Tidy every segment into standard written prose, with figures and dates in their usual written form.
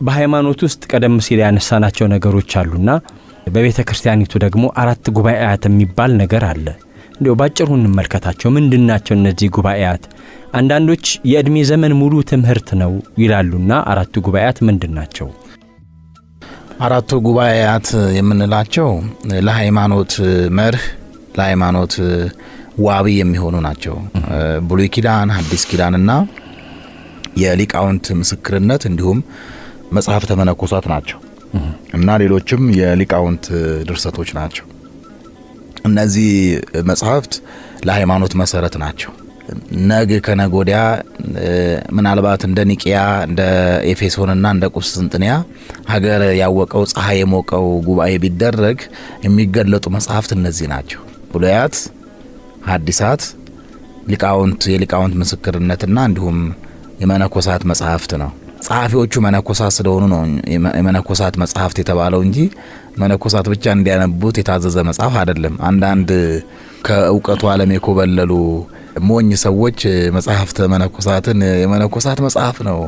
በሃይማኖት ውስጥ ቀደም ሲል ያነሳናቸው ነገሮች አሉና በቤተ ክርስቲያኒቱ ደግሞ 4 ጉባኤያት የሚባል ነገር አለ። እንደው ባጭሩ እንመልከታቸው። ምንድናቸው እነዚህ ጉባኤያት? አንዳንዶች የእድሜ ዘመን ሙሉ ትምህርት ነው ይላሉና 4 ጉባኤያት ምንድናቸው? 4 ጉባኤያት የምንላቸው ለሃይማኖት መርህ ለሃይማኖት ዋቢ የሚሆኑ ናቸው። ብሉይ ኪዳን፣ ሐዲስ ኪዳንና የሊቃውንት ምስክርነት እንዲሁም መጽሐፍተ መነኮሳት ናቸው እና ሌሎችም የሊቃውንት ድርሰቶች ናቸው። እነዚህ መጽሐፍት ለሃይማኖት መሰረት ናቸው። ነገ ከነጎዲያ ምናልባት እንደ ኒቂያ እንደ ኤፌሶንና እንደ ቁስጥንጥንያ ሀገር ያወቀው ፀሐይ የሞቀው ጉባኤ ቢደረግ የሚገለጡ መጽሐፍት እነዚህ ናቸው። ብሉያት፣ ሐዲሳት፣ ሊቃውንት የሊቃውንት ምስክርነትና እንዲሁም የመነኮሳት መጽሐፍት ነው። ጸሐፊዎቹ መነኮሳት ስለሆኑ ነው የመነኮሳት መጽሐፍት የተባለው እንጂ መነኮሳት ብቻ እንዲያነቡት የታዘዘ መጽሐፍ አይደለም። አንዳንድ ከእውቀቱ ዓለም የኮበለሉ ሞኝ ሰዎች መጽሐፍተ መነኮሳትን የመነኮሳት መጽሐፍ ነው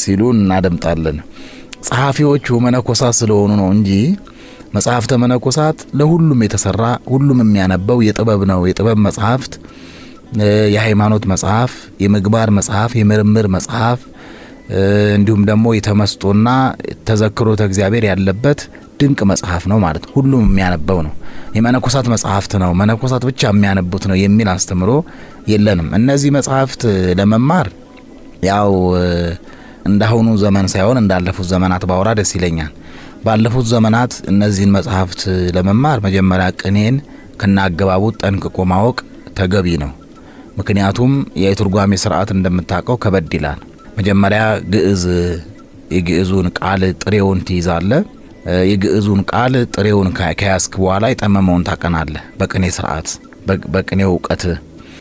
ሲሉ እናደምጣለን። ጸሐፊዎቹ መነኮሳት ስለሆኑ ነው እንጂ መጽሐፍተ መነኮሳት ለሁሉም የተሰራ ሁሉም የሚያነበው የጥበብ ነው። የጥበብ መጽሐፍት፣ የሃይማኖት መጽሐፍ፣ የምግባር መጽሐፍ፣ የምርምር መጽሐፍ እንዲሁም ደግሞ የተመስጦና ተዘክሮተ እግዚአብሔር ያለበት ድንቅ መጽሐፍ ነው ማለት ነው። ሁሉም የሚያነበው ነው። የመነኮሳት መጽሐፍት ነው መነኮሳት ብቻ የሚያነቡት ነው የሚል አስተምሮ የለንም። እነዚህ መጽሐፍት ለመማር ያው እንዳሁኑ ዘመን ሳይሆን እንዳለፉት ዘመናት ባወራ ደስ ይለኛል። ባለፉት ዘመናት እነዚህን መጽሐፍት ለመማር መጀመሪያ ቅኔን ከናገባቡ ጠንቅቆ ማወቅ ተገቢ ነው። ምክንያቱም የትርጓሜ ስርዓት እንደምታውቀው ከበድ ይላል። መጀመሪያ ግዕዝ የግዕዙን ቃል ጥሬውን ትይዛለህ። የግዕዙን ቃል ጥሬውን ከያዝክ በኋላ የጠመመውን ታቀናለህ። በቅኔ ስርዓት በቅኔው ዕውቀት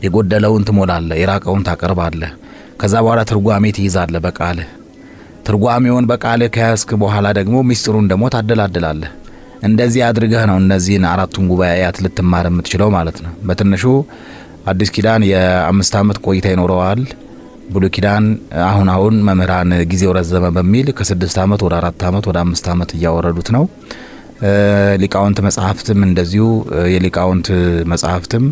የጎደለውን ትሞላለህ፣ የራቀውን ታቀርባለህ። ከዛ በኋላ ትርጓሜ ትይዛለህ በቃልህ። ትርጓሜውን በቃልህ ከያዝክ በኋላ ደግሞ ምስጢሩን ደግሞ ታደላድላለህ። እንደዚህ አድርገህ ነው እነዚህን 4ቱን ጉባኤያት ልትማር የምትችለው ማለት ነው። በትንሹ አዲስ ኪዳን የ5 ዓመት ቆይታ ይኖረዋል። ብሉይ ኪዳን አሁን መምህራን ጊዜው ረዘመ በሚል ከ6 ዓመት ወደ 4 ዓመት ወደ 5 ዓመት እያወረዱት ነው። ሊቃውንት መጽሐፍትም እንደዚሁ የሊቃውንት መጽሐፍትም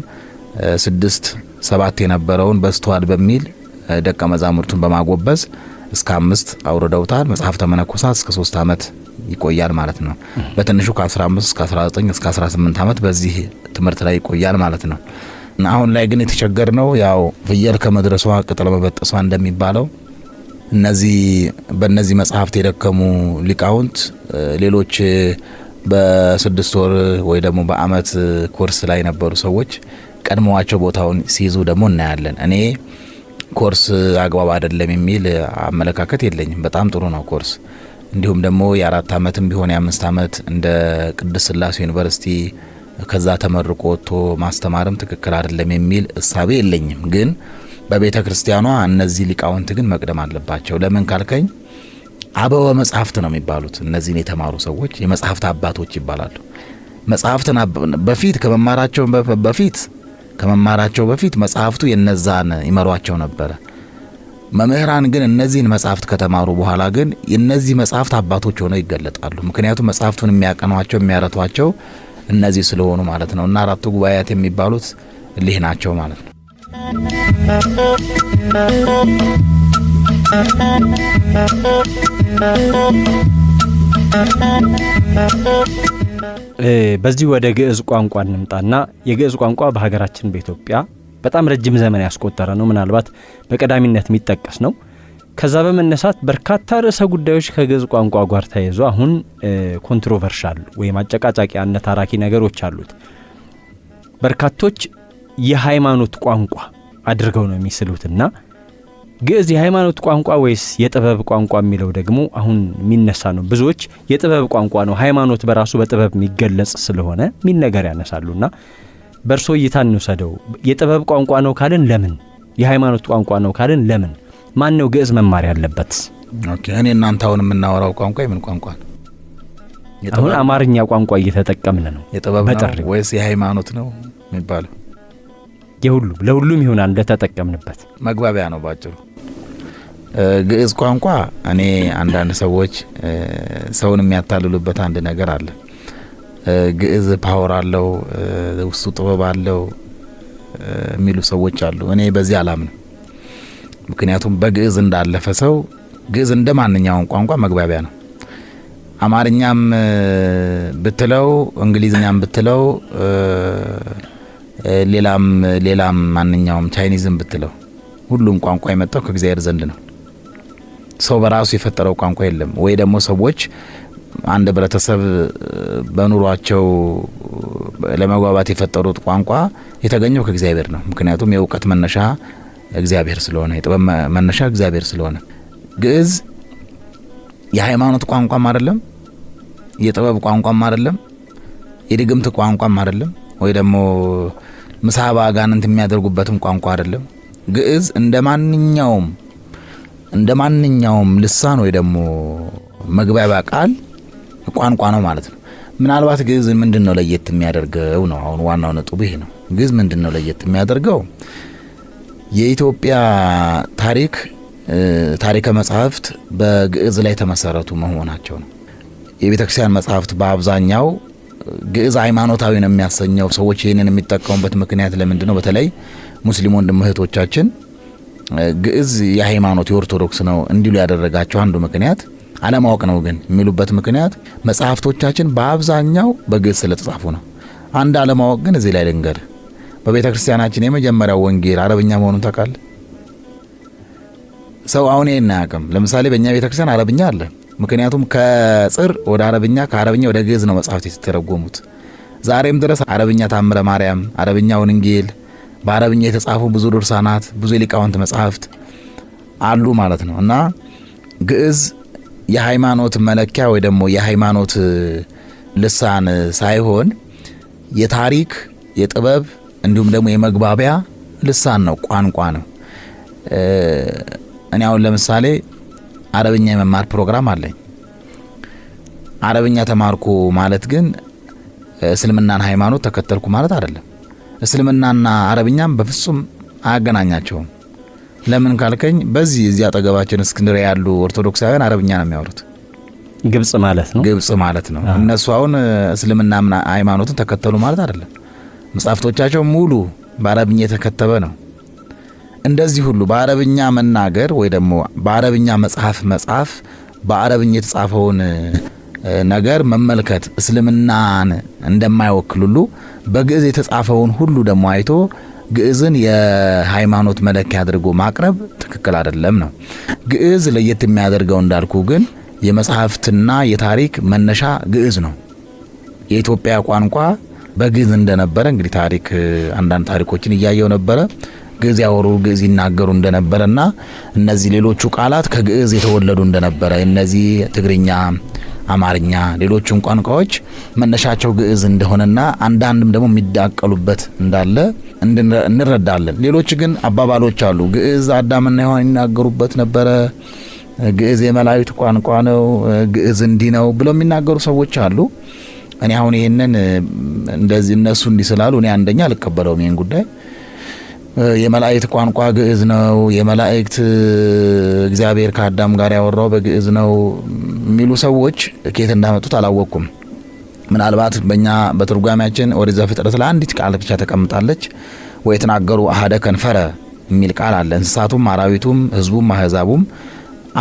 6-7 የነበረውን በስተዋል በሚል ደቀ መዛሙርቱን በማጎበዝ እስከ 5 አውርደውታል። መጽሐፍተ መነኮሳት እስከ 3 ዓመት ይቆያል ማለት ነው። በትንሹ ከ15 እስከ 19 እስከ 18 ዓመት በዚህ ትምህርት ላይ ይቆያል ማለት ነው። አሁን ላይ ግን የተቸገርነው ያው ፍየል ከመድረሷ ቅጠል መበጠሷ እንደሚባለው በእነዚህ መጽሐፍት የደከሙ ሊቃውንት ሌሎች በ6 ወር ወይ ደግሞ በአመት ኮርስ ላይ የነበሩ ሰዎች ቀድመዋቸው ቦታውን ሲይዙ ደግሞ እናያለን። እኔ ኮርስ አግባብ አይደለም የሚል አመለካከት የለኝም። በጣም ጥሩ ነው ኮርስ። እንዲሁም ደግሞ የ4 ዓመትም ቢሆን የ5 ዓመት እንደ ቅድስት ሥላሴ ዩኒቨርሲቲ ከዛ ተመርቆ ወጥቶ ማስተማርም ትክክል አይደለም የሚል እሳቤ የለኝም። ግን በቤተ ክርስቲያኗ እነዚህ ሊቃውንት ግን መቅደም አለባቸው። ለምን ካልከኝ አበወ መጽሐፍት ነው የሚባሉት። እነዚህን የተማሩ ሰዎች የመጽሐፍት አባቶች ይባላሉ። መጽሐፍትን በፊት ከመማራቸው በፊት መጽሐፍቱ የነዛን ይመሯቸው ነበር። መምህራን ግን እነዚህን መጽሐፍት ከተማሩ በኋላ ግን የነዚህ መጽሐፍት አባቶች ሆነው ይገለጣሉ። ምክንያቱም መጽሐፍቱን የሚያቀኗቸው የሚያረቷቸው እነዚህ ስለሆኑ ማለት ነው። እና 4ቱ ጉባኤያት የሚባሉት እሊህ ናቸው ማለት ነው። በዚህ ወደ ግዕዝ ቋንቋ እንምጣና የግዕዝ ቋንቋ በሀገራችን በኢትዮጵያ በጣም ረጅም ዘመን ያስቆጠረ ነው። ምናልባት በቀዳሚነት የሚጠቀስ ነው። ከዛ በመነሳት በርካታ ርዕሰ ጉዳዮች ከግዕዝ ቋንቋ ጋር ተያይዞ አሁን ኮንትሮቨርሻል ወይም አጨቃጫቂ አነታራኪ ነገሮች አሉት። በርካቶች የሃይማኖት ቋንቋ አድርገው ነው የሚስሉትና ግዕዝ የሃይማኖት ቋንቋ ወይስ የጥበብ ቋንቋ የሚለው ደግሞ አሁን የሚነሳ ነው። ብዙዎች የጥበብ ቋንቋ ነው፣ ሃይማኖት በራሱ በጥበብ የሚገለጽ ስለሆነ ምን ነገር ያነሳሉና በእርሶ እይታ እንውሰደው። የጥበብ ቋንቋ ነው ካልን ለምን? የሃይማኖት ቋንቋ ነው ካልን ለምን? ማን ነው ግዕዝ መማር ያለበት? ኦኬ፣ እኔ እናንተ አሁን የምናወራው ቋንቋ የምን ቋንቋ ነው? አሁን አማርኛ ቋንቋ እየተጠቀምን ነው። የጥበብ ነው ወይስ የሃይማኖት ነው የሚባለው? ለሁሉም ይሆናል እንደተጠቀምንበት። መግባቢያ ነው ባጭሩ። ግዕዝ ቋንቋ እኔ አንዳንድ ሰዎች ሰውን የሚያታልሉበት አንድ ነገር አለ። ግዕዝ ፓወር አለው፣ ውስጡ ጥበብ አለው የሚሉ ሰዎች አሉ። እኔ በዚህ አላምንም። ምክንያቱም በግዕዝ እንዳለፈ ሰው ግዕዝ እንደ ማንኛውም ቋንቋ መግባቢያ ነው። አማርኛም ብትለው እንግሊዝኛም ብትለው ሌላም ማንኛውም ቻይኒዝም ብትለው ሁሉም ቋንቋ የመጣው ከእግዚአብሔር ዘንድ ነው። ሰው በራሱ የፈጠረው ቋንቋ የለም። ወይ ደግሞ ሰዎች አንድ ህብረተሰብ በኑሯቸው ለመግባባት የፈጠሩት ቋንቋ የተገኘው ከእግዚአብሔር ነው። ምክንያቱም የእውቀት መነሻ እግዚአብሔር ስለሆነ፣ የጥበብ መነሻ እግዚአብሔር ስለሆነ። ግዕዝ የሃይማኖት ቋንቋም አይደለም፣ የጥበብ ቋንቋም አይደለም፣ የድግምት ቋንቋም አይደለም፣ ወይ ደግሞ ምሳባ አጋንንት የሚያደርጉበትም ቋንቋ አይደለም። ግዕዝ እንደ ማንኛውም ልሳን ወይ ደግሞ መግባቢያ ቃል ቋንቋ ነው ማለት ነው። ምናልባት ግዕዝ ምንድነው ለየት የሚያደርገው ነው አሁን ዋናው ነጥቡ ይሄ ነው። ግዕዝ ምንድነው ለየት የሚያደርገው? የኢትዮጵያ ታሪከ መጻሕፍት በግዕዝ ላይ ተመሰረቱ መሆናቸው ነው። የቤተክርስቲያን መጻሕፍት በአብዛኛው ግዕዝ ሃይማኖታዊ ነው የሚያሰኘው። ሰዎች ይህንን የሚጠቀሙበት ምክንያት ለምንድነው? በተለይ ሙስሊም ወንድም እህቶቻችን ግዕዝ የሃይማኖት የኦርቶዶክስ ነው እንዲሉ ያደረጋቸው አንዱ ምክንያት አለማወቅ ነው። ግን የሚሉበት ምክንያት መጻሕፍቶቻችን በአብዛኛው በግዕዝ ስለተጻፉ ነው። አንድ አለማወቅ ግን እዚህ ላይ ልንገር፣ በቤተ ክርስቲያናችን የመጀመሪያው ወንጌል አረብኛ መሆኑን ታውቃለህ? ሰው አሁን ይሄን አያውቅም። ለምሳሌ በእኛ ቤተ ክርስቲያን አረብኛ አለ። ምክንያቱም ከጽር ወደ አረብኛ፣ ከአረብኛ ወደ ግዕዝ ነው መጻሕፍት የተተረጎሙት። ዛሬም ድረስ አረብኛ ታምረ ማርያም፣ አረብኛ ወንጌል፣ በአረብኛ የተጻፉ ብዙ ድርሳናት፣ ብዙ የሊቃውንት መጻሕፍት አሉ ማለት ነው። እና ግዕዝ የሃይማኖት መለኪያ ወይ ደግሞ የሃይማኖት ልሳን ሳይሆን የታሪክ፣ የጥበብ እንዲሁም ደግሞ የመግባቢያ ልሳን ነው፣ ቋንቋ ነው። እኔ አሁን ለምሳሌ አረብኛ የመማር ፕሮግራም አለኝ። አረብኛ ተማርኩ ማለት ግን እስልምናን ሃይማኖት ተከተልኩ ማለት አይደለም። እስልምናና አረብኛም በፍጹም አያገናኛቸውም። ለምን ካልከኝ እዚህ አጠገባችን እስክንድርያ ያሉ ኦርቶዶክሳውያን አረብኛ ነው የሚያወሩት። ግብጽ ማለት ነው። እነሱ አሁን እስልምና ሃይማኖትን ተከተሉ ማለት አይደለም። መጻሕፍቶቻቸው ሙሉ በአረብኛ የተከተበ ነው። እንደዚህ ሁሉ በአረብኛ መናገር ወይ ደግሞ በአረብኛ መጽሐፍ በአረብኛ የተጻፈውን ነገር መመልከት እስልምናን እንደማይወክል ሁሉ በግዕዝ የተጻፈውን ሁሉ ደግሞ አይቶ ግዕዝን የሃይማኖት መለኪያ አድርጎ ማቅረብ ትክክል አይደለም ነው። ግዕዝ ለየት የሚያደርገው እንዳልኩ ግን የመጽሐፍትና የታሪክ መነሻ ግዕዝ ነው። የኢትዮጵያ ቋንቋ በግዕዝ እንደነበረ እንግዲህ አንዳንድ ታሪኮችን እያየው ነበረ። ግዕዝ ያወሩ ግዕዝ ይናገሩ እንደነበረና እነዚህ ሌሎቹ ቃላት ከግዕዝ የተወለዱ እንደነበረ እነዚህ ትግርኛ፣ አማርኛ፣ ሌሎቹን ቋንቋዎች መነሻቸው ግዕዝ እንደሆነና አንዳንድም ደግሞ የሚዳቀሉበት እንዳለ እንረዳለን። ሌሎች ግን አባባሎች አሉ። ግዕዝ አዳምና ሔዋን ይናገሩበት ነበረ፣ ግዕዝ የመላእክት ቋንቋ ነው፣ ግዕዝ እንዲህ ነው ብለው የሚናገሩ ሰዎች አሉ። እኔ አሁን ይሄንን እንደዚህ እነሱ እንዲህ ስላሉ እኔ አንደኛ አልቀበለውም ይሄን ጉዳይ። የመላእክት ቋንቋ ግዕዝ ነው፣ የመላእክት እግዚአብሔር ከአዳም ጋር ያወራው በግዕዝ ነው የሚሉ ሰዎች ከየት እንዳመጡት አላወቅኩም። ምናልባት በእኛ በትርጓሜያችን ኦሪት ዘፍጥረት ላይ አንዲት ቃል ብቻ ተቀምጣለች። ወይ የተናገሩ አሐደ ከንፈረ የሚል ቃል አለ። እንስሳቱም አራዊቱም ሕዝቡም አሕዛቡም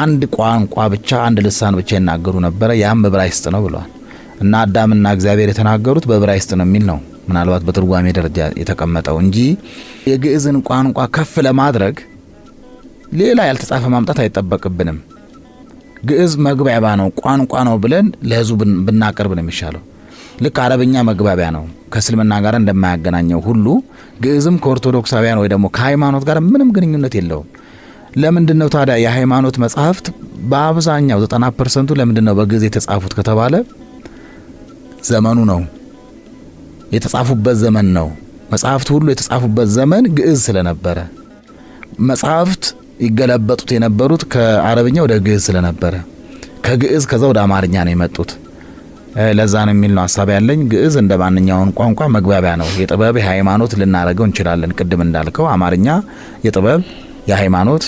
አንድ ቋንቋ ብቻ አንድ ልሳን ብቻ ይናገሩ ነበረ፣ ያም ዕብራይስጥ ነው ብለዋል። እና አዳምና እግዚአብሔር የተናገሩት በዕብራይስጥ ነው የሚል ነው ምናልባት በትርጓሜ ደረጃ የተቀመጠው እንጂ የግዕዝን ቋንቋ ከፍ ለማድረግ ሌላ ያልተጻፈ ማምጣት አይጠበቅብንም። ግዕዝ መግባቢያ ነው፣ ቋንቋ ነው ብለን ለሕዝቡ ብናቀርብ ነው የሚሻለው። ልክ አረብኛ መግባቢያ ነው ከእስልምና ጋር እንደማያገናኘው ሁሉ ግዕዝም ከኦርቶዶክሳውያን ወይ ደግሞ ከሃይማኖት ጋር ምንም ግንኙነት የለውም። ለምንድነው ታዲያ የሃይማኖት መጻሕፍት በአብዛኛው 90% ለምንድነው በግዕዝ የተጻፉት ከተባለ ዘመኑ ነው፣ የተጻፉበት ዘመን ነው። መጻሕፍት ሁሉ የተጻፉበት ዘመን ግዕዝ ስለነበረ መጻሕፍት ይገለበጡት የነበሩት ከአረብኛ ወደ ግዕዝ ስለነበረ ከግዕዝ ከዛ ወደ አማርኛ ነው የመጡት። ለዛ ነው የሚል ነው ሐሳብ ያለኝ። ግዕዝ እንደ ማንኛውም ቋንቋ መግባቢያ ነው። የጥበብ የሃይማኖት ልናረገው እንችላለን። ቅድም እንዳልከው አማርኛ የጥበብ የሃይማኖት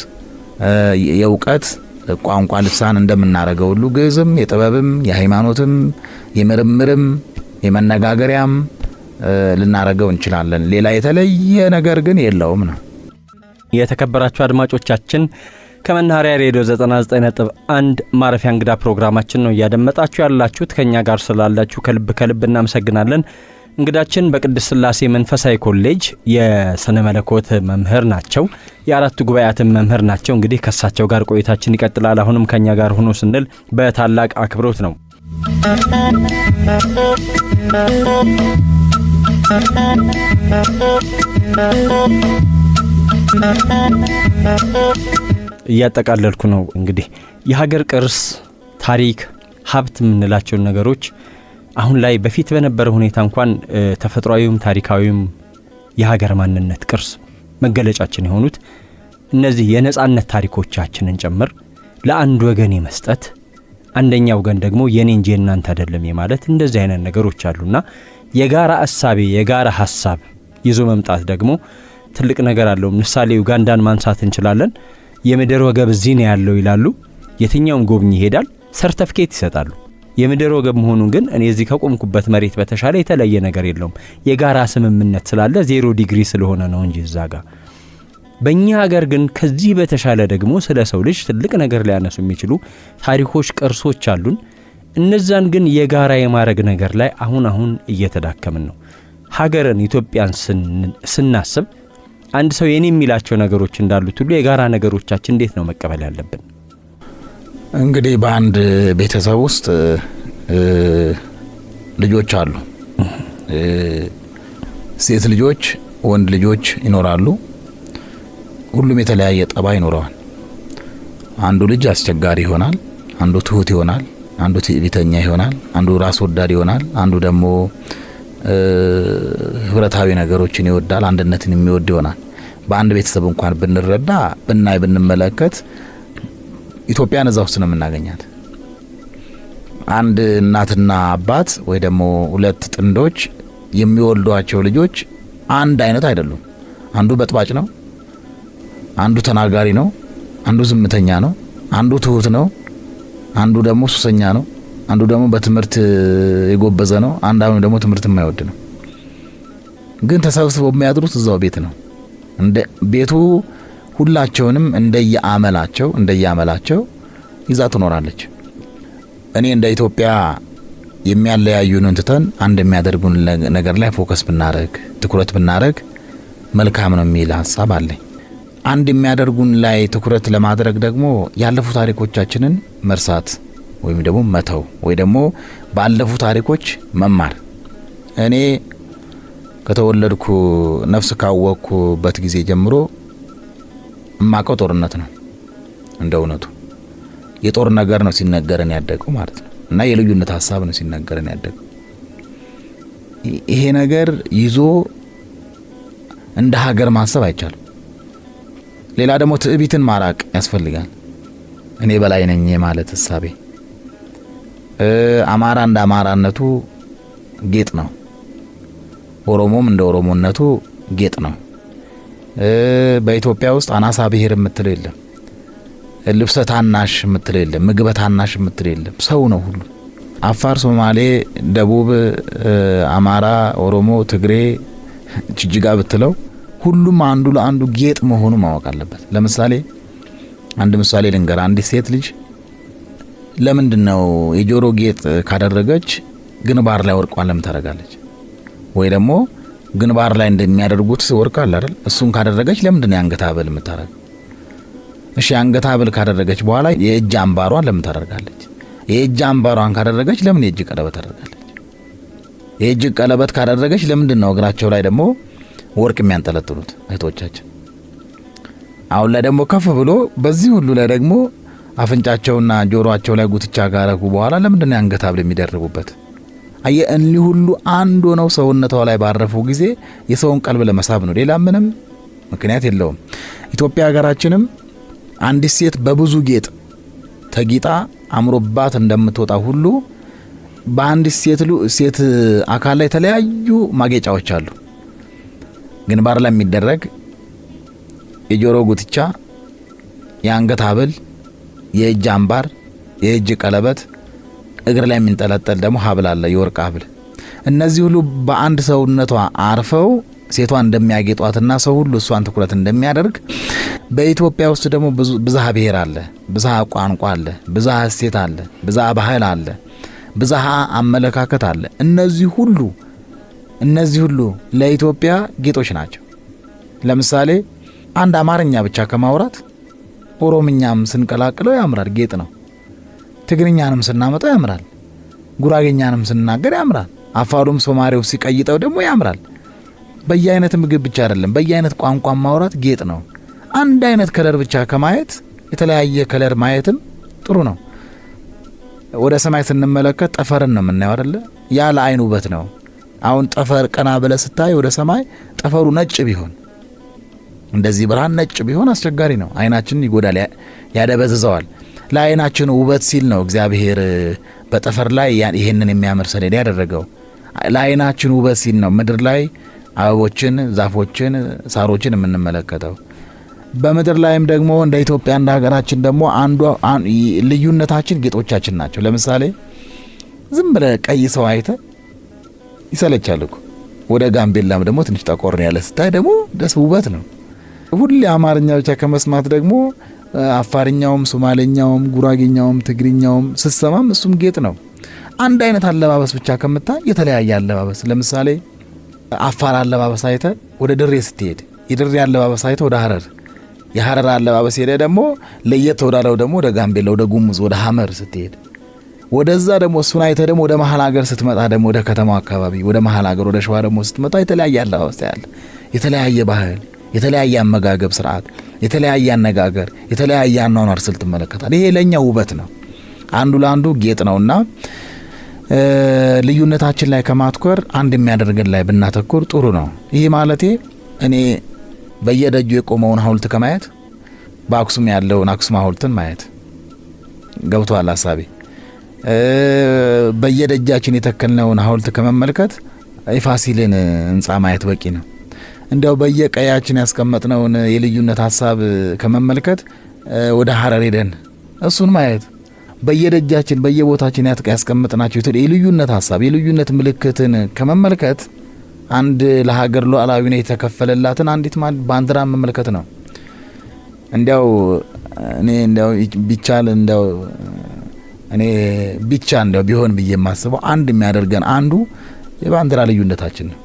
የእውቀት ቋንቋ ልሳን እንደምናረገው ሁሉ ግዕዝም የጥበብም የሃይማኖትም የምርምርም የመነጋገሪያም ልናረገው እንችላለን። ሌላ የተለየ ነገር ግን የለውም ነው። የተከበራችሁ አድማጮቻችን ከመናኸሪያ ሬዲዮ 99.1 ማረፊያ እንግዳ ፕሮግራማችን ነው እያደመጣችሁ ያላችሁት። ከኛ ጋር ስላላችሁ ከልብ እናመሰግናለን። እንግዳችን በቅድስት ሥላሴ መንፈሳዊ ኮሌጅ የሥነ መለኮት መምህር ናቸው። የአራቱ ጉባኤያትን መምህር ናቸው። እንግዲህ ከሳቸው ጋር ቆይታችን ይቀጥላል። አሁንም ከኛ ጋር ሆኖ ስንል በታላቅ አክብሮት ነው። እያጠቃለልኩ ነው። እንግዲህ የሀገር ቅርስ፣ ታሪክ፣ ሀብት የምንላቸውን ነገሮች አሁን ላይ በፊት በነበረ ሁኔታ እንኳን ተፈጥሯዊም ታሪካዊም የሀገር ማንነት ቅርስ መገለጫችን የሆኑት እነዚህ የነጻነት ታሪኮቻችንን ጭምር ለአንድ ወገን የመስጠት አንደኛው ወገን ደግሞ የኔ እንጂ እናንተ አይደለም የማለት እንደዚህ አይነት ነገሮች አሉና የጋራ አሳቤ የጋራ ሐሳብ ይዞ መምጣት ደግሞ ትልቅ ነገር አለው። ምሳሌ ዩጋንዳን ማንሳት እንችላለን። የምድር ወገብ እዚህ ነው ያለው ይላሉ። የትኛውም ጎብኝ ይሄዳል፣ ሰርተፊኬት ይሰጣሉ። የምድር ወገብ መሆኑን ግን እኔ እዚህ ከቆምኩበት መሬት በተሻለ የተለየ ነገር የለውም። የጋራ ስምምነት ስላለ 0 ዲግሪ ስለሆነ ነው እንጂ እዛጋ በእኛ ሀገር ግን ከዚህ በተሻለ ደግሞ ስለ ሰው ልጅ ትልቅ ነገር ሊያነሱ የሚችሉ ታሪኮች፣ ቅርሶች አሉን። እነዛን ግን የጋራ የማረግ ነገር ላይ አሁን እየተዳከምን ነው። ሀገርን ኢትዮጵያን ስናስብ አንድ ሰው የኔ የሚላቸው ነገሮች እንዳሉት ሁሉ የጋራ ነገሮቻችን እንዴት ነው መቀበል ያለብን? እንግዲህ በአንድ ቤተሰብ ውስጥ ልጆች አሉ። ሴት ልጆች፣ ወንድ ልጆች ይኖራሉ። ሁሉም የተለያየ ጠባይ ይኖረዋል። አንዱ ልጅ አስቸጋሪ ይሆናል፣ አንዱ ትሁት ይሆናል፣ አንዱ ትዕቢተኛ ይሆናል፣ አንዱ ራስ ወዳድ ይሆናል፣ አንዱ ደግሞ ህብረታዊ ነገሮችን ይወዳል፣ አንድነትን የሚወድ ይሆናል። በአንድ ቤተሰብ እንኳን ብንረዳ ብንመለከት ኢትዮጵያን እዛ ውስጥ ነው የምናገኛት። አንድ እናትና አባት ወይ ደግሞ ሁለት ጥንዶች የሚወልዷቸው ልጆች አንድ አይነት አይደሉም። አንዱ በጥባጭ ነው፣ አንዱ ተናጋሪ ነው፣ አንዱ ዝምተኛ ነው፣ አንዱ ትሁት ነው፣ አንዱ ደግሞ ሱሰኛ ነው፣ አንዱ ደግሞ በትምህርት የጎበዘ ነው፣ አንዱ ደግሞ ትምህርት የማይወድ ነው። ግን ተሰብስበው የሚያድሩት እዛው ቤት ነው። እንደ ቤቱ ሁላቸውንም እንደየአመላቸው ይዛ ትኖራለች። እኔ እንደ ኢትዮጵያ የሚያለያዩንን ትተን አንድ የሚያደርጉን ነገር ላይ ፎከስ ብናረግ፣ ትኩረት ብናረግ መልካም ነው የሚል ሀሳብ አለኝ። አንድ የሚያደርጉን ላይ ትኩረት ለማድረግ ደግሞ ያለፉ ታሪኮቻችንን መርሳት ወይም ደግሞ መተው ወይ ደግሞ ባለፉ ታሪኮች መማር። እኔ ከተወለድኩ ነፍስ ካወቅኩበት ጊዜ ጀምሮ እማቀው ጦርነት ነው። እንደ እውነቱ የጦር ነገር ነው ሲነገረን ያደገው ማለት ነው። እና የልዩነት ሀሳብ ነው ሲነገረን ያደገው። ይሄ ነገር ይዞ እንደ ሀገር ማሰብ አይቻልም። ሌላ ደግሞ ትዕቢትን ማራቅ ያስፈልጋል። እኔ በላይ ነኝ ማለት ሐሳቤ አማራ እንደ አማራነቱ ጌጥ ነው። ኦሮሞም እንደ ኦሮሞነቱ ጌጥ ነው። በኢትዮጵያ ውስጥ አናሳ ብሔር የምትለው የለም። ልብሰ ታናሽ የምትለው የለም። ምግበ ታናሽ የምትለው የለም። ሰው ነው ሁሉ። አፋር፣ ሶማሌ፣ ደቡብ፣ አማራ፣ ኦሮሞ፣ ትግሬ፣ ጅጅጋ ብትለው ሁሉም አንዱ ለአንዱ ጌጥ መሆኑ ማወቅ አለበት። ለምሳሌ አንድ ምሳሌ ልንገር። አንዲት ሴት ልጅ ለምንድነው የጆሮ ጌጥ ካደረገች ግንባር ላይ ወርቋን ለምን ታደርጋለች? ወይ ደግሞ ግንባር ላይ እንደሚያደርጉት ወርቅ አለ አይደል? እሱን ካደረገች ለምንድነው የአንገት ሐብል የምታደርገው? እሺ የአንገት ሐብል ካደረገች በኋላ የእጅ አምባሯን ለምን ታደርጋለች? የእጅ አምባሯን ካደረገች ለምን የእጅ ቀለበት ታደርጋለች? የእጅ ቀለበት ካደረገች ለምንድነው እግራቸው ላይ ደግሞ ወርቅ የሚያንጠለጥሉት እህቶቻችን? አሁን ላይ ደግሞ ከፍ ብሎ በዚህ ሁሉ ላይ ደግሞ አፍንጫቸውና ጆሮአቸው ላይ ጉትቻ ጋረጉ በኋላ ለምንድነው የአንገት ሐብል የሚደርቡበት? እኒህ ሁሉ አንድ ሆነው ሰውነቷ ላይ ባረፉ ጊዜ የሰውን ቀልብ ለመሳብ ነው። ሌላ ምንም ምክንያት የለውም። ኢትዮጵያ ሀገራችንም አንዲት ሴት በብዙ ጌጥ ተጊጣ አምሮባት እንደምትወጣ ሁሉ በአንዲት ሴት አካል ላይ የተለያዩ ማጌጫዎች አሉ። ግንባር ላይ የሚደረግ የጆሮ ጉትቻ፣ የአንገት ሐብል፣ የእጅ አምባር፣ የእጅ ቀለበት፣ እግር ላይ የሚንጠለጠል ደግሞ ሐብል አለ፣ የወርቅ ሐብል። እነዚህ ሁሉ በአንድ ሰውነቷ አርፈው ሴቷ እንደሚያጌጧትና ሰው ሁሉ እሷን ትኩረት እንደሚያደርግ በኢትዮጵያ ውስጥ ደግሞ ብዝሃ ብሔር አለ፣ ብዝሃ ቋንቋ አለ፣ ብዝሃ እሴት አለ፣ ብዝሃ ባህል አለ፣ ብዝሃ አመለካከት አለ። እነዚህ ሁሉ ለኢትዮጵያ ጌጦች ናቸው። ለምሳሌ አንድ አማርኛ ብቻ ከማውራት ኦሮምኛም ስንቀላቅለው ያምራል፣ ጌጥ ነው። ትግርኛንም ስናመጣው ያምራል፣ ጉራጌኛንም ስንናገር ያምራል፣ አፋሩም ሶማሌው ሲቀይጠው ደግሞ ያምራል። በየአይነት ምግብ ብቻ አይደለም፣ በየአይነት ቋንቋ ማውራት ጌጥ ነው። አንድ አይነት ከለር ብቻ ከማየት የተለያየ ከለር ማየትም ጥሩ ነው። ወደ ሰማይ ስንመለከት ጠፈርን ነው የምናየው አይደለ? ያ ለአይን ውበት ነው። አሁን ጠፈር ቀና ብለህ ስታይ ወደ ሰማይ ጠፈሩ ነጭ ቢሆን እንደዚህ ብርሃን ነጭ ቢሆን አስቸጋሪ ነው፣ አይናችንን ይጎዳል፣ ያደበዝዘዋል። ለአይናችን ውበት ሲል ነው እግዚአብሔር በጠፈር ላይ ይሄንን የሚያምር ሰሌዳ ያደረገው። ለአይናችን ውበት ሲል ነው ምድር ላይ አበቦችን፣ ዛፎችን፣ ሳሮችን የምንመለከተው። በምድር ላይም ደግሞ እንደ ኢትዮጵያ እንደ ሀገራችን ደግሞ አንዱ ልዩነታችን ጌጦቻችን ናቸው። ለምሳሌ ዝም ብለህ ቀይ ሰው አይተህ ይሰለቻል እኮ። ወደ ጋምቤላም ደግሞ ትንሽ ጠቆር ያለ ስታይ ደግሞ ደስ ውበት ነው። ሁሌ አማርኛ ብቻ ከመስማት ደግሞ አፋርኛውም፣ ሶማሌኛውም፣ ጉራጌኛውም፣ ትግርኛውም ስትሰማም እሱም ጌጥ ነው። አንድ አይነት አለባበስ ብቻ ከምታይ የተለያየ አለባበስ፣ ለምሳሌ አፋር አለባበስ አይተህ ወደ ድሬ ስትሄድ፣ የድሬ አለባበስ አይተህ ወደ ሀረር፣ የሀረር አለባበስ ሄደህ ደግሞ ለየት ወዳለው ደግሞ ወደ ጋምቤላ፣ ወደ ጉሙዝ፣ ወደ ሀመር ስትሄድ፣ ወደዛ ደግሞ እሱን አይተህ ደግሞ ወደ መሀል ሀገር ስትመጣ ደግሞ ወደ ከተማው አካባቢ ወደ መሀል ሀገር ወደ ሸዋ ደግሞ ስትመጣ የተለያየ አለባበስ ያለ፣ የተለያየ ባህል፣ የተለያየ አመጋገብ ስርዓት፣ የተለያየ አነጋገር፣ የተለያየ አኗኗር ስልት ትመለከታለህ። ይሄ ለኛ ውበት ነው፣ አንዱ ለአንዱ ጌጥ ነውና ልዩነታችን ላይ ከማትኮር አንድ የሚያደርገን ላይ ብናተኩር ጥሩ ነው። ይህ ማለቴ እኔ በየደጁ የቆመውን ሐውልት ከማየት በአክሱም ያለውን አክሱም ሐውልትን ማየት ገብቷል ሐሳቤ። በየደጃችን የተከልነውን ሐውልት ከመመልከት የፋሲልን ህንጻ ማየት በቂ ነው። እንዲያው በየቀያችን ያስቀመጥነውን የልዩነት ሐሳብ ከመመልከት ወደ ሀረር ሄደን እሱን ማየት፣ በየደጃችን በየቦታችን ያስቀመጥናቸው የልዩነት ሐሳብ የልዩነት ምልክትን ከመመልከት አንድ ለሀገር ሉዓላዊነት የተከፈለላትን አንዲት ባንዲራ መመልከት ነው። እንዲያው እኔ እንዲያው ቢቻል እንዲያው እኔ ብቻ እንዲያው ቢሆን ብዬ የማስበው አንድ የሚያደርገን አንዱ የባንዲራ ልዩነታችን ነው።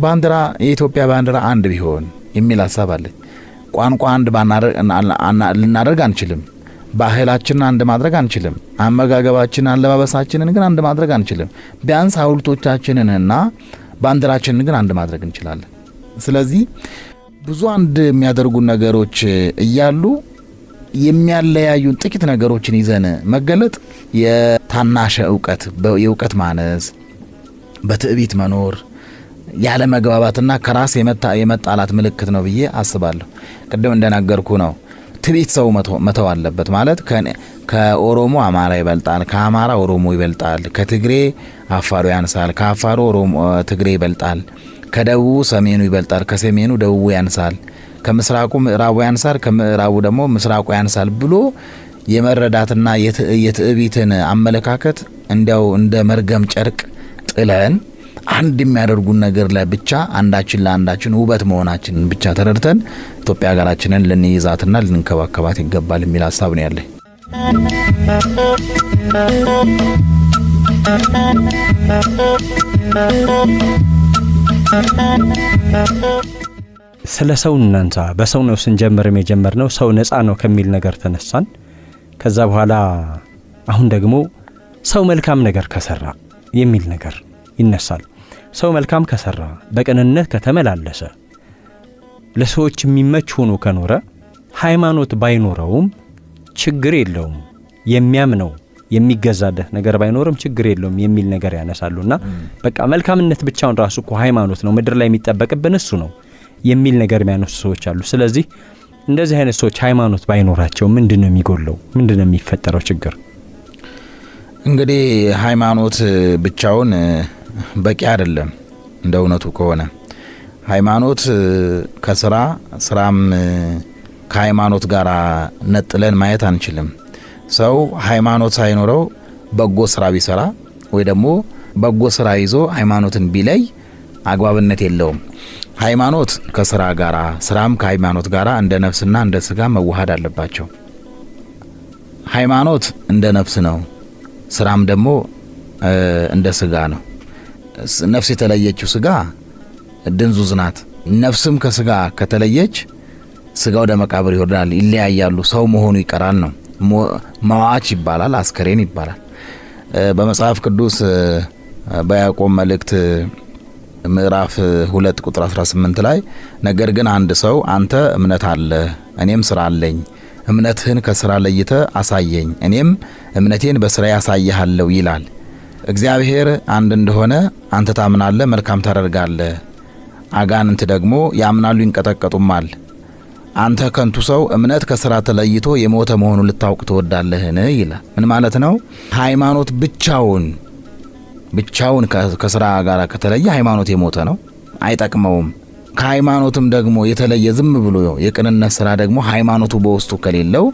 ባንዲራ የኢትዮጵያ ባንዲራ አንድ ቢሆን የሚል ሐሳብ አለ። ቋንቋ አንድ ልናደርግ አንችልም። ባህላችንን አንድ ማድረግ አንችልም። አመጋገባችንን፣ አለባበሳችንን ግን አንድ ማድረግ አንችልም። ቢያንስ ሐውልቶቻችንንና ባንዲራችንን ግን አንድ ማድረግ እንችላለን። ስለዚህ ብዙ አንድ የሚያደርጉ ነገሮች እያሉ የሚያለያዩን ጥቂት ነገሮችን ይዘን መገለጥ የታናሽ እውቀት፣ የእውቀት ማነስ፣ በትዕቢት መኖር፣ ያለ መግባባትና ከራስ የመጣላት ምልክት ነው ብዬ አስባለሁ። ቅድም እንደነገርኩ ነው ትዕቢት ሰው መተው አለበት። ማለት ከኦሮሞ አማራ ይበልጣል፣ ከአማራ ኦሮሞ ይበልጣል፣ ከትግሬ አፋሩ ያንሳል፣ ከአፋሩ ትግሬ ይበልጣል፣ ከደቡቡ ሰሜኑ ይበልጣል፣ ከሰሜኑ ደቡቡ ያንሳል፣ ከምስራቁ ምዕራቡ ያንሳል፣ ከምዕራቡ ደግሞ ምስራቁ ያንሳል ብሎ የመረዳትና የትዕቢትን አመለካከት እንዲያው እንደ መርገም ጨርቅ ጥለን አንድ የሚያደርጉን ነገር ላይ ብቻ አንዳችን ለአንዳችን ውበት መሆናችንን ብቻ ተረድተን ኢትዮጵያ ሀገራችንን ልንይዛትና ልንከባከባት ይገባል የሚል ሀሳብ ነው ያለኝ። ስለ ሰው እናንሳ። በሰው ነው ስንጀምርም የጀመርነው ሰው ነፃ ነው ከሚል ነገር ተነሳን። ከዛ በኋላ አሁን ደግሞ ሰው መልካም ነገር ከሰራ የሚል ነገር ይነሳል። ሰው መልካም ከሰራ፣ በቅንነት ከተመላለሰ፣ ለሰዎች የሚመች ሆኖ ከኖረ፣ ሃይማኖት ባይኖረውም ችግር የለውም፣ የሚያምነው የሚገዛለት ነገር ባይኖርም ችግር የለውም የሚል ነገር ያነሳሉና በቃ መልካምነት ብቻውን ራሱ እኮ ሃይማኖት ነው፣ ምድር ላይ የሚጠበቅብን እሱ ነው የሚል ነገር የሚያነሱ ሰዎች አሉ። ስለዚህ እንደዚህ አይነት ሰዎች ሃይማኖት ባይኖራቸው ምንድነው የሚጎለው? ምንድነው የሚፈጠረው ችግር? እንግዲህ ሃይማኖት ብቻውን በቂ አይደለም። እንደ እውነቱ ከሆነ ሃይማኖት ከስራም ከሃይማኖት ጋር ነጥለን ማየት አንችልም። ሰው ሃይማኖት ሳይኖረው በጎ ስራ ቢሰራ ወይ ደግሞ በጎ ስራ ይዞ ሃይማኖትን ቢለይ አግባብነት የለውም። ሃይማኖት ከስራ ጋራ፣ ስራም ከሃይማኖት ጋራ እንደ ነፍስና እንደ ስጋ መዋሃድ አለባቸው። ሃይማኖት እንደ ነፍስ ነው፣ ስራም ደግሞ እንደ ስጋ ነው። ነፍስ የተለየችው ስጋ ድንዙዝ ናት። ነፍስም ከስጋ ከተለየች ስጋ ወደ መቃብር ይወርዳል፣ ይለያያሉ፣ ሰው መሆኑ ይቀራል ነው። መዋች ይባላል፣ አስከሬን ይባላል። በመጽሐፍ ቅዱስ በያዕቆብ መልእክት ምዕራፍ 2 ቁጥር 18 ላይ ነገር ግን አንድ ሰው አንተ እምነት አለ እኔም ስራ አለኝ፣ እምነትህን ከስራ ለይተ አሳየኝ፣ እኔም እምነቴን በስራ ያሳይሃለሁ ይላል። እግዚአብሔር አንድ እንደሆነ አንተ ታምናለህ፣ መልካም ታደርጋለህ። አጋንንት ደግሞ ያምናሉ፣ ይንቀጠቀጡማል። አንተ ከንቱ ሰው እምነት ከስራ ተለይቶ የሞተ መሆኑን ልታውቅ ትወዳለህን ይላል። ምን ማለት ነው? ሃይማኖት ብቻውን ከስራ ጋር ከተለየ ሃይማኖት የሞተ ነው፣ አይጠቅመውም። ከሃይማኖትም ደግሞ የተለየ ዝም ብሎ የቅንነት ስራ ደግሞ ሃይማኖቱ በውስጡ ከሌለው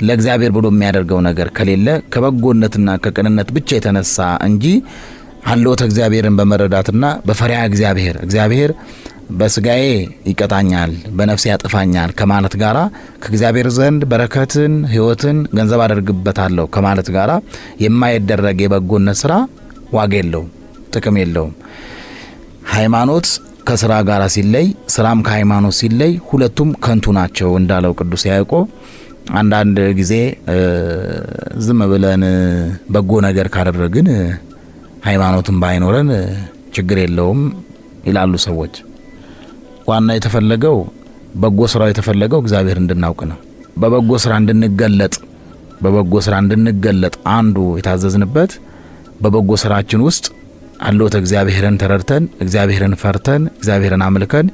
ለእግዚአብሔር ብሎ የሚያደርገው ነገር ከሌለ ከበጎነትና ከቅንነት ብቻ የተነሳ እንጂ ሀልዎተ እግዚአብሔርን በመረዳትና በፈሪሃ እግዚአብሔር በስጋዬ ይቀጣኛል በነፍሴ ያጥፋኛል ከማለት ጋራ ከእግዚአብሔር ዘንድ በረከትን ሕይወትን ገንዘብ አደርግበታለሁ ከማለት ጋራ የማይደረግ የበጎነት ስራ ዋጋ የለውም፣ ጥቅም የለውም። ሃይማኖት ከስራ ጋር ሲለይ፣ ስራም ከሃይማኖት ሲለይ ሁለቱም ከንቱ ናቸው እንዳለው ቅዱስ ያዕቆብ። አንዳንድ ጊዜ ዝም ብለን በጎ ነገር ካደረግን ሃይማኖትን ባይኖረን ችግር የለውም ይላሉ ሰዎች። ዋና የተፈለገው በጎ ስራው የተፈለገው እግዚአብሔር እንድናውቅ ነው። በበጎ ስራ እንድንገለጥ አንዱ የታዘዝንበት በበጎ ስራችን ውስጥ ሀልዎተ እግዚአብሔርን ተረድተን እግዚአብሔርን ፈርተን እግዚአብሔርን አምልከን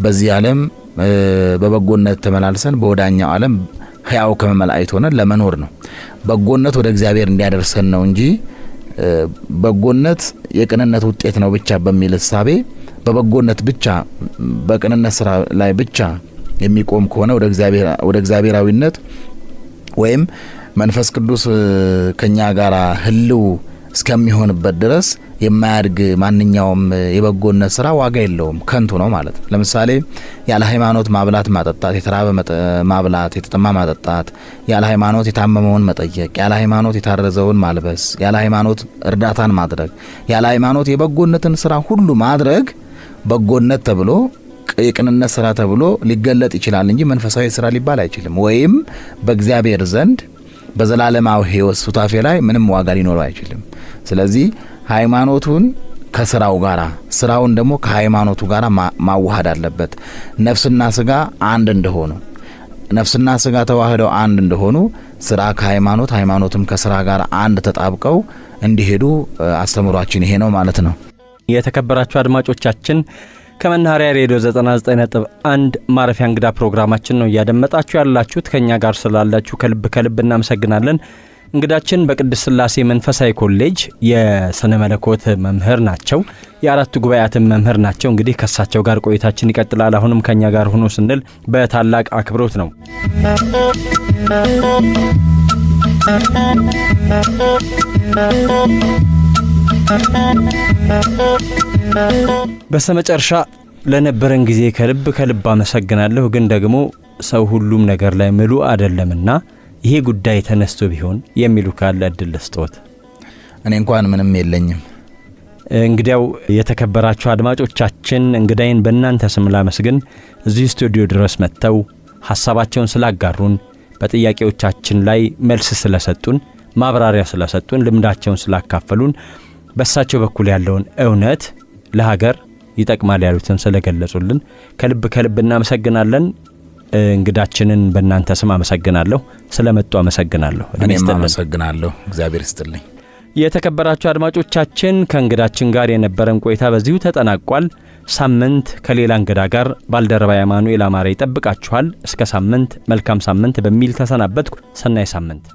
በዚህ ዓለም በበጎነት ተመላልሰን በወዳኛው ዓለም ሕያው ከመላእክት ሆነን ለመኖር ነው። በጎነት ወደ እግዚአብሔር እንዲያደርሰን ነው እንጂ በጎነት የቅንነት ውጤት ነው ብቻ በሚል እሳቤ በበጎነት ብቻ በቅንነት ስራ ላይ ብቻ የሚቆም ከሆነ ወደ እግዚአብሔራዊነት ወይም መንፈስ ቅዱስ ከኛ ጋር ህልው እስከሚሆንበት ድረስ የማያድግ ማንኛውም የበጎነት ስራ ዋጋ የለውም፣ ከንቱ ነው ማለት ነው። ለምሳሌ ያለ ሃይማኖት ማብላት ማጠጣት፣ የተራበ ማብላት፣ የተጠማ ማጠጣት፣ ያለ ሃይማኖት የታመመውን መጠየቅ፣ ያለ ሃይማኖት የታረዘውን ማልበስ፣ ያለ ሃይማኖት እርዳታን ማድረግ፣ ያለ ሃይማኖት የበጎነትን ስራ ሁሉ ማድረግ በጎነት ተብሎ የቅንነት ስራ ተብሎ ሊገለጥ ይችላል እንጂ መንፈሳዊ ስራ ሊባል አይችልም። ወይም በእግዚአብሔር ዘንድ በዘላለማዊ ሕይወት ሱታፌ ላይ ምንም ዋጋ ሊኖረው አይችልም። ስለዚህ ሃይማኖቱን ከስራው ጋራ ስራውን ደግሞ ከሃይማኖቱ ጋራ ማዋሃድ አለበት። ነፍስና ስጋ አንድ እንደሆኑ ነፍስና ስጋ ተዋህደው አንድ እንደሆኑ ስራ ከሃይማኖት ሃይማኖትም ከስራ ጋር አንድ ተጣብቀው እንዲሄዱ አስተምሯችን ይሄ ነው ማለት ነው። የተከበራችሁ አድማጮቻችን ከመናኸሪያ ሬዲዮ 99.1 ማረፊያ እንግዳ ፕሮግራማችን ነው እያደመጣችሁ ያላችሁት። ከኛ ጋር ስላላችሁ ከልብ እናመሰግናለን። እንግዳችን በቅድስት ሥላሴ መንፈሳዊ ኮሌጅ የስነ መለኮት መምህር ናቸው። የአራቱ ጉባኤያትን መምህር ናቸው። እንግዲህ ከሳቸው ጋር ቆይታችን ይቀጥላል። አሁንም ከኛ ጋር ሆኖ ስንል በታላቅ አክብሮት ነው። በስተመጨረሻ ለነበረን ጊዜ ከልብ አመሰግናለሁ። ግን ደግሞ ሰው ሁሉም ነገር ላይ ምሉ አይደለምና ይሄ ጉዳይ ተነስቶ ቢሆን የሚሉ ካለ እድል ልስጥዎት። እኔ እንኳን ምንም የለኝም። እንግዲያው የተከበራችሁ አድማጮቻችን እንግዳይን በእናንተ ስም ላመስግን። እዚህ ስቱዲዮ ድረስ መጥተው ሐሳባቸውን ስላጋሩን፣ በጥያቄዎቻችን ላይ መልስ ስለሰጡን፣ ማብራሪያ ስለሰጡን፣ ልምዳቸውን ስላካፈሉን፣ በሳቸው በኩል ያለውን እውነት ለሀገር ይጠቅማል ያሉትን ስለገለጹልን ከልብ እናመሰግናለን። እንግዳችንን በእናንተ ስም አመሰግናለሁ። ስለመጡ አመሰግናለሁ። እኔም አመሰግናለሁ። እግዚአብሔር ይስጥልኝ። የተከበራችሁ አድማጮቻችን ከእንግዳችን ጋር የነበረን ቆይታ በዚሁ ተጠናቋል። ሳምንት ከሌላ እንግዳ ጋር ባልደረባ ያማኑኤል አማረ ይጠብቃችኋል። እስከ ሳምንት መልካም ሳምንት በሚል ተሰናበትኩ። ሰናይ ሳምንት።